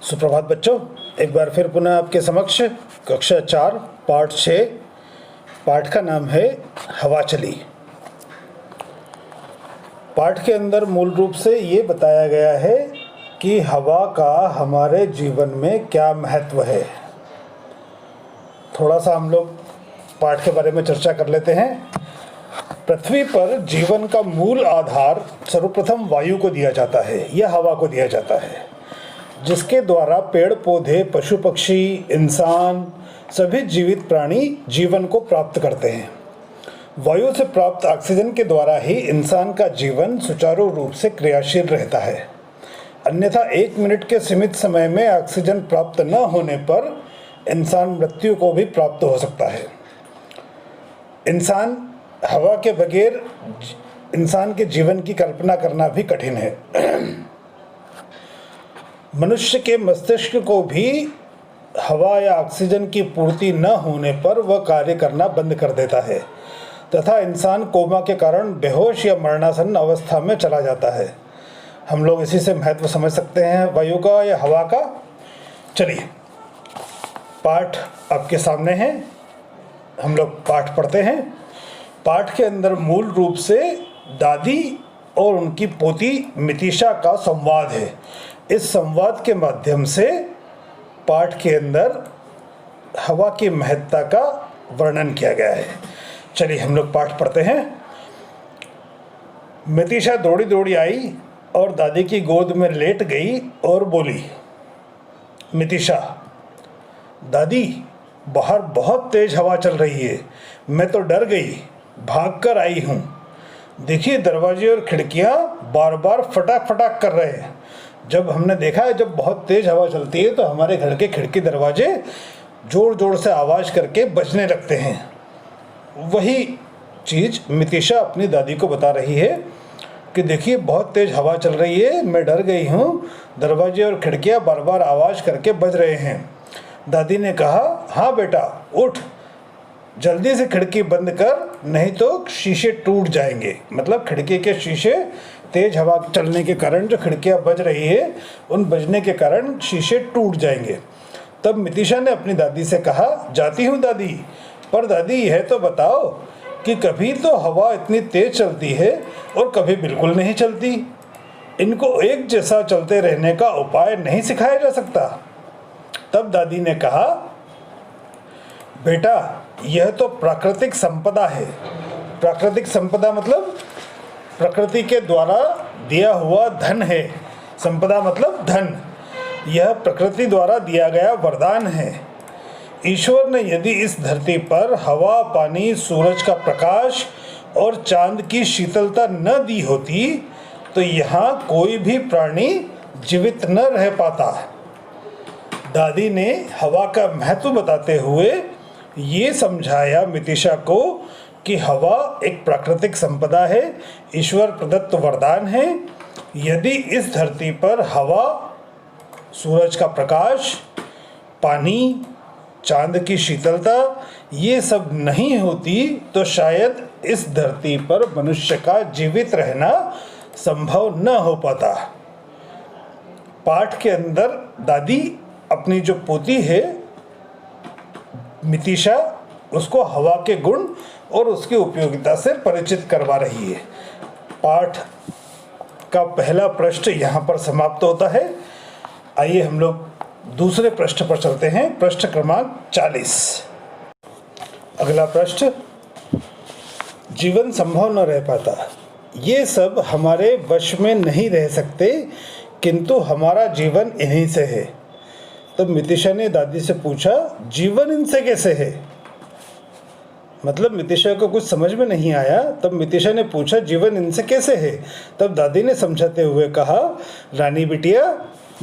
सुप्रभात बच्चों, एक बार फिर पुनः आपके समक्ष कक्षा 4 पाठ 6। पाठ का नाम है हवा चली। पाठ के अंदर मूल रूप से ये बताया गया है कि हवा का हमारे जीवन में क्या महत्व है। थोड़ा सा हम लोग पाठ के बारे में चर्चा कर लेते हैं। पृथ्वी पर जीवन का मूल आधार सर्वप्रथम वायु को दिया जाता है या हवा को दिया जाता है, जिसके द्वारा पेड़ पौधे, पशु पक्षी, इंसान, सभी जीवित प्राणी जीवन को प्राप्त करते हैं। वायु से प्राप्त ऑक्सीजन के द्वारा ही इंसान का जीवन सुचारू रूप से क्रियाशील रहता है। अन्यथा 1 मिनट के सीमित समय में ऑक्सीजन प्राप्त न होने पर इंसान मृत्यु को भी प्राप्त हो सकता है। इंसान हवा के बगैर इंसान के जीवन की कल्पना करना भी कठिन है। मनुष्य के मस्तिष्क को भी हवा या ऑक्सीजन की पूर्ति न होने पर वह कार्य करना बंद कर देता है तथा इंसान कोमा के कारण बेहोश या मरणासन्न अवस्था में चला जाता है। हम लोग इसी से महत्व समझ सकते हैं वायु का या हवा का। चलिए, पाठ आपके सामने है, हम लोग पाठ पढ़ते हैं। पाठ के अंदर मूल रूप से दादी और उनकी पोती मितिशा का संवाद है। इस संवाद के माध्यम से पाठ के अंदर हवा की महत्ता का वर्णन किया गया है। चलिए हम लोग पाठ पढ़ते हैं। मितिशा दौड़ी दौड़ी आई और दादी की गोद में लेट गई और बोली, मितिशा, दादी, बाहर बहुत तेज हवा चल रही है, मैं तो डर गई, भागकर आई हूँ। देखिए, दरवाजे और खिड़कियाँ बार बार फटाक फटाक कर रहे हैं। जब हमने देखा है जब बहुत तेज़ हवा चलती है तो हमारे घर के खिड़की दरवाजे ज़ोर ज़ोर से आवाज़ करके बजने लगते हैं। वही चीज़ मितिशा अपनी दादी को बता रही है कि देखिए, बहुत तेज़ हवा चल रही है, मैं डर गई हूँ, दरवाजे और खिड़कियाँ बार बार आवाज़ करके बज रहे हैं। दादी ने कहा, हाँ बेटा, उठ, जल्दी से खिड़की बंद कर, नहीं तो शीशे टूट जाएंगे। मतलब खिड़की के शीशे तेज हवा चलने के कारण जो खिड़कियां बज रही है, उन बजने के कारण शीशे टूट जाएंगे। तब मितिशा ने अपनी दादी से कहा, जाती हूँ दादी, पर दादी यह तो बताओ कि कभी तो हवा इतनी तेज चलती है और कभी बिल्कुल नहीं चलती। इनको एक जैसा चलते रहने का उपाय नहीं सिखाया जा सकता? तब दादी ने कहा, बेटा, यह तो प्राकृतिक संपदा है। प्राकृतिक संपदा मतलब प्रकृति के द्वारा दिया हुआ धन है। संपदा मतलब धन। यह प्रकृति द्वारा दिया गया वरदान है। ईश्वर ने यदि इस धरती पर हवा, पानी, सूरज का प्रकाश और चांद की शीतलता न दी होती तो यहाँ कोई भी प्राणी जीवित न रह पाता। दादी ने हवा का महत्व बताते हुए ये समझाया मितिशा को कि हवा एक प्राकृतिक संपदा है, ईश्वर प्रदत्त वरदान है। यदि इस धरती पर हवा, सूरज का प्रकाश, पानी, चांद की शीतलता ये सब नहीं होती तो शायद इस धरती पर मनुष्य का जीवित रहना संभव न हो पाता। पाठ के अंदर दादी अपनी जो पोती है मितिशा, उसको हवा के गुण और उसकी उपयोगिता से परिचित करवा रही है। पाठ का पहला पृष्ठ यहाँ पर समाप्त होता है। आइए हम लोग दूसरे पृष्ठ पर चलते हैं। पृष्ठ क्रमांक 40। अगला पृष्ठ, जीवन संभव न रह पाता। ये सब हमारे वश में नहीं रह सकते, किंतु हमारा जीवन इन्हीं से है। तब मितिशा ने दादी से पूछा, जीवन इनसे कैसे है? मतलब मितिशा को कुछ समझ में नहीं आया। तब मितिशा ने पूछा, जीवन इनसे कैसे है? तब दादी ने समझाते हुए कहा, रानी बिटिया,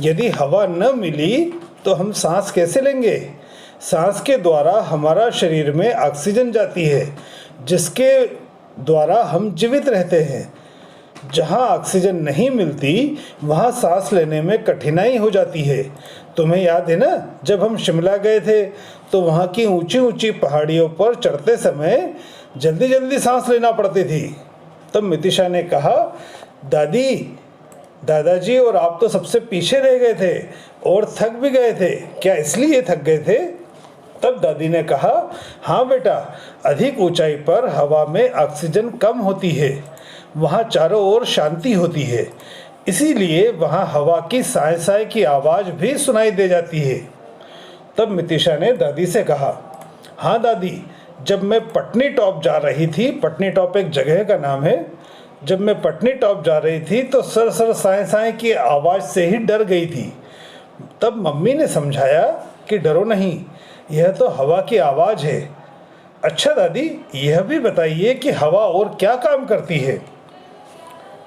यदि हवा न मिली तो हम सांस कैसे लेंगे? सांस के द्वारा हमारा शरीर में ऑक्सीजन जाती है, जिसके द्वारा हम जीवित रहते हैं। जहाँ ऑक्सीजन नहीं मिलती वहाँ सांस लेने में कठिनाई हो जाती है। तुम्हें याद है ना, जब हम शिमला गए थे तो वहाँ की ऊंची ऊंची पहाड़ियों पर चढ़ते समय जल्दी जल्दी सांस लेना पड़ती थी। तब मितिशा ने कहा, दादी, दादाजी और आप तो सबसे पीछे रह गए थे और थक भी गए थे, क्या इसलिए थक गए थे? तब दादी ने कहा, हाँ बेटा, अधिक ऊंचाई पर हवा में ऑक्सीजन कम होती है, वहाँ चारों ओर शांति होती है, इसीलिए वहाँ हवा की साय साय की आवाज़ भी सुनाई दे जाती है। तब मितिशा ने दादी से कहा, हाँ दादी, जब मैं पटनी टॉप जा रही थी, पटनी टॉप एक जगह का नाम है, जब मैं पटनी टॉप जा रही थी तो सर सर साय साय की आवाज़ से ही डर गई थी। तब मम्मी ने समझाया कि डरो नहीं, यह तो हवा की आवाज़ है। अच्छा दादी, यह भी बताइए कि हवा और क्या काम करती है?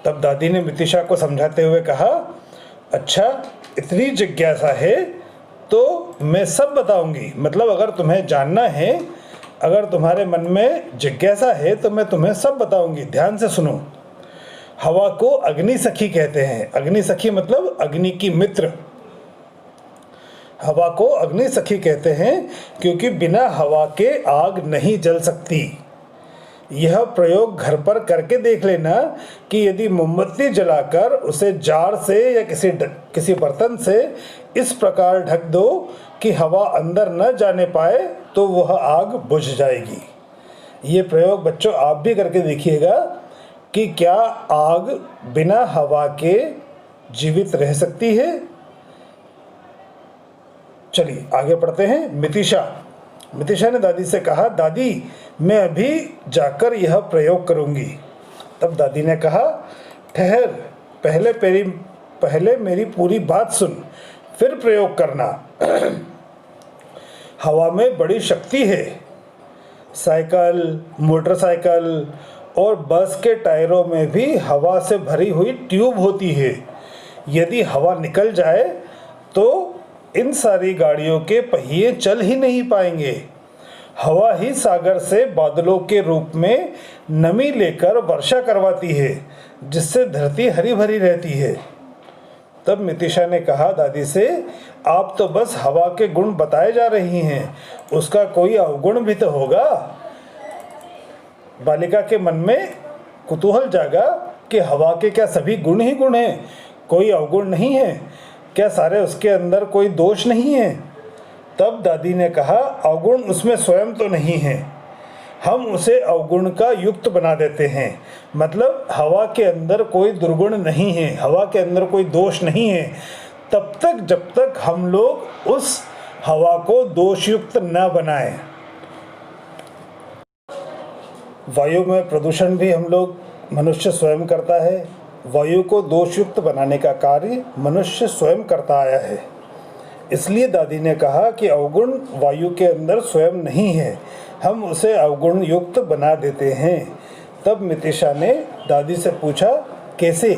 तब दादी ने मितिशा को समझाते हुए कहा, अच्छा, इतनी जिज्ञासा है तो मैं सब बताऊंगी। मतलब अगर तुम्हें जानना है, अगर तुम्हारे मन में जिज्ञासा है तो मैं तुम्हें सब बताऊंगी, ध्यान से सुनो। हवा को अग्नि सखी कहते हैं। अग्नि सखी मतलब अग्नि की मित्र। हवा को अग्नि सखी कहते हैं क्योंकि बिना हवा के आग नहीं जल सकती। यह प्रयोग घर पर करके देख लेना कि यदि मोमबत्ती जलाकर उसे जार से या किसी बर्तन से इस प्रकार ढक दो कि हवा अंदर न जाने पाए तो वह आग बुझ जाएगी। ये प्रयोग बच्चों आप भी करके देखिएगा कि क्या आग बिना हवा के जीवित रह सकती है। चलिए आगे पढ़ते हैं। मितिशा ने दादी से कहा, दादी, मैं अभी जाकर यह प्रयोग करूंगी। तब दादी ने कहा, ठहर, पहले मेरी पूरी बात सुन, फिर प्रयोग करना। हवा में बड़ी शक्ति है। साइकिल, मोटरसाइकिल और बस के टायरों में भी हवा से भरी हुई ट्यूब होती है। यदि हवा निकल जाए तो इन सारी गाड़ियों के पहिए चल ही नहीं पाएंगे। हवा ही सागर से बादलों के रूप में नमी लेकर वर्षा करवाती है, जिससे धरती हरी भरी रहती है। तब मितिशा ने कहा दादी से, आप तो बस हवा के गुण बताए जा रही हैं, उसका कोई अवगुण भी तो होगा। बालिका के मन में कुतूहल जागा कि हवा के क्या सभी गुण ही गुण हैं, कोई अवगुण नहीं है? क्या सारे उसके अंदर कोई दोष नहीं है? तब दादी ने कहा, अवगुण उसमें स्वयं तो नहीं है, हम उसे अवगुण का युक्त बना देते हैं। मतलब हवा के अंदर कोई दुर्गुण नहीं है, हवा के अंदर कोई दोष नहीं है, तब तक जब तक हम लोग उस हवा को दोषयुक्त न बनाएं। वायु में प्रदूषण भी हम लोग मनुष्य स्वयं करता है। वायु को दोषयुक्त बनाने का कार्य मनुष्य स्वयं करता आया है। इसलिए दादी ने कहा कि अवगुण वायु के अंदर स्वयं नहीं है, हम उसे अवगुण युक्त बना देते हैं। तब मितिशा ने दादी से पूछा, कैसे?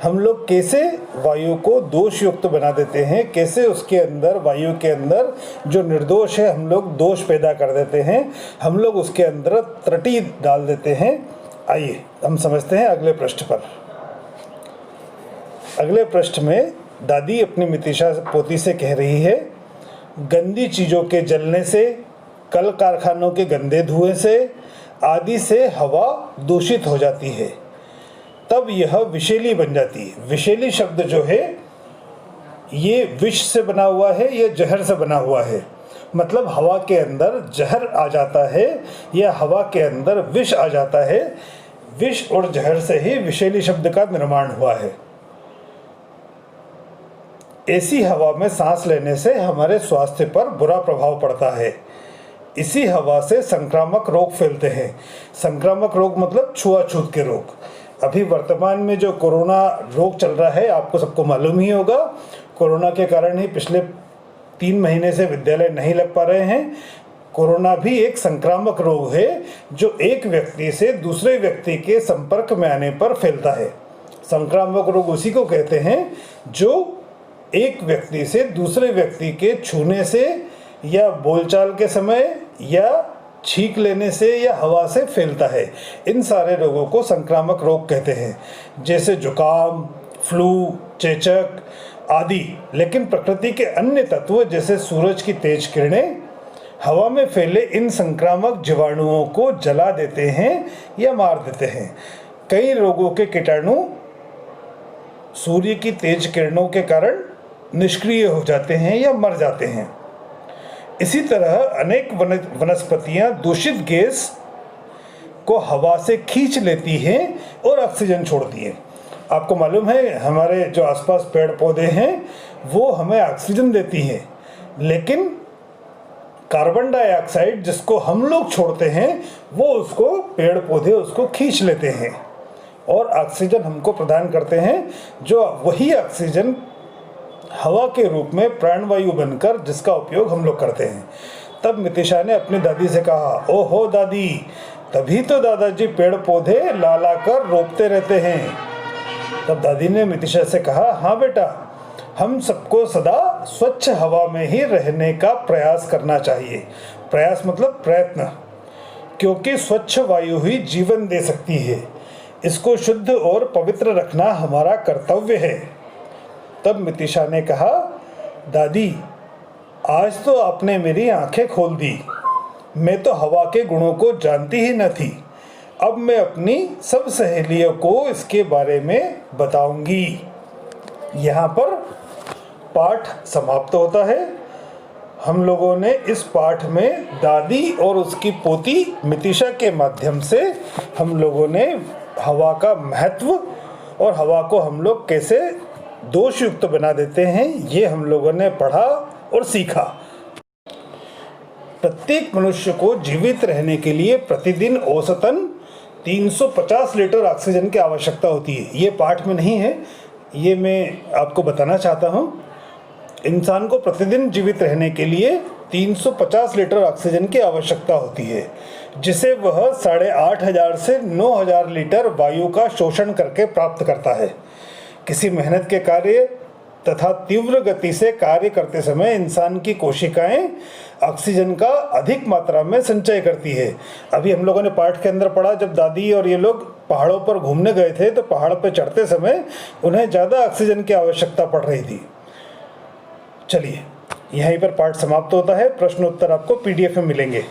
हम लोग कैसे वायु को दोष युक्त बना देते हैं? कैसे उसके अंदर, वायु के अंदर जो निर्दोष है, हम लोग दोष पैदा कर देते हैं, हम लोग उसके अंदर त्रुटि डाल देते हैं। आइए हम समझते हैं अगले पृष्ठ पर। अगले पृष्ठ में दादी अपनी मितिशा पोती से कह रही है, गंदी चीज़ों के जलने से, कल कारखानों के गंदे धुएं से आदि से हवा दूषित हो जाती है, तब यह विषैली बन जाती है। विषैली शब्द जो है ये विष से बना हुआ है, ये जहर से बना हुआ है। मतलब हवा के अंदर जहर आ जाता है या हवा के अंदर विष आ जाता है। विष और जहर से ही विषैली शब्द का निर्माण हुआ है। ऐसी हवा में सांस लेने से हमारे स्वास्थ्य पर बुरा प्रभाव पड़ता है। इसी हवा से संक्रामक रोग फैलते हैं। संक्रामक रोग मतलब छुआछूत के रोग। अभी वर्तमान में जो कोरोना रोग चल रहा है, आपको सबको मालूम ही होगा। कोरोना के कारण ही पिछले 3 महीने से विद्यालय नहीं लग पा रहे हैं। कोरोना भी एक संक्रामक रोग है जो एक व्यक्ति से दूसरे व्यक्ति के संपर्क में आने पर फैलता है। संक्रामक रोग उसी को कहते हैं जो एक व्यक्ति से दूसरे व्यक्ति के छूने से या बोलचाल के समय या छींक लेने से या हवा से फैलता है। इन सारे रोगों को संक्रामक रोग कहते हैं, जैसे जुकाम, फ्लू, चेचक आदि। लेकिन प्रकृति के अन्य तत्व जैसे सूरज की तेज किरणें हवा में फैले इन संक्रामक जीवाणुओं को जला देते हैं या मार देते हैं। कई रोगों के कीटाणु सूर्य की तेज किरणों के कारण निष्क्रिय हो जाते हैं या मर जाते हैं। इसी तरह अनेक वनस्पतियां दूषित गैस को हवा से खींच लेती हैं और ऑक्सीजन छोड़ती हैं। आपको मालूम है हमारे जो आसपास पेड़ पौधे हैं वो हमें ऑक्सीजन देती हैं, लेकिन कार्बन डाइऑक्साइड जिसको हम लोग छोड़ते हैं वो उसको पेड़ पौधे उसको खींच लेते हैं और ऑक्सीजन हमको प्रदान करते हैं, जो वही ऑक्सीजन हवा के रूप में प्राणवायु बनकर जिसका उपयोग हम लोग करते हैं। तब मितिशा ने अपनी दादी से कहा, ओहो दादी, तभी तो दादाजी पेड़ पौधे ला ला कर रोपते रहते हैं। तब दादी ने मितिशा से कहा, हाँ बेटा, हम सबको सदा स्वच्छ हवा में ही रहने का प्रयास करना चाहिए। प्रयास मतलब प्रयत्न, क्योंकि स्वच्छ वायु ही जीवन दे सकती है। इसको शुद्ध और पवित्र रखना हमारा कर्तव्य है। तब मितिशा ने कहा, दादी, आज तो आपने मेरी आंखें खोल दी। मैं तो हवा के गुणों को जानती ही न थी। अब मैं अपनी सब सहेलियों को इसके बारे में बताऊंगी। यहाँ पर पाठ समाप्त होता है। हम लोगों ने इस पाठ में दादी और उसकी पोती मितिशा के माध्यम से हम लोगों ने हवा का महत्व और हवा को हम लोग कैसे दोषयुक्त बना देते हैं ये हम लोगों ने पढ़ा और सीखा। प्रत्येक मनुष्य को जीवित रहने के लिए प्रतिदिन औसतन 350 लीटर ऑक्सीजन की आवश्यकता होती है। ये पाठ में नहीं है, ये मैं आपको बताना चाहता हूँ। इंसान को प्रतिदिन जीवित रहने के लिए 350 लीटर ऑक्सीजन की आवश्यकता होती है, जिसे वह 8,500 से 9,000 लीटर वायु का शोषण करके प्राप्त करता है। किसी मेहनत के कार्य तथा तीव्र गति से कार्य करते समय इंसान की कोशिकाएं ऑक्सीजन का अधिक मात्रा में संचय करती है। अभी हम लोगों ने पाठ के अंदर पढ़ा, जब दादी और ये लोग पहाड़ों पर घूमने गए थे तो पहाड़ पर चढ़ते समय उन्हें ज़्यादा ऑक्सीजन की आवश्यकता पड़ रही थी। चलिए, यहीं पर पाठ समाप्त होता है। प्रश्न उत्तर आपको PDF में मिलेंगे।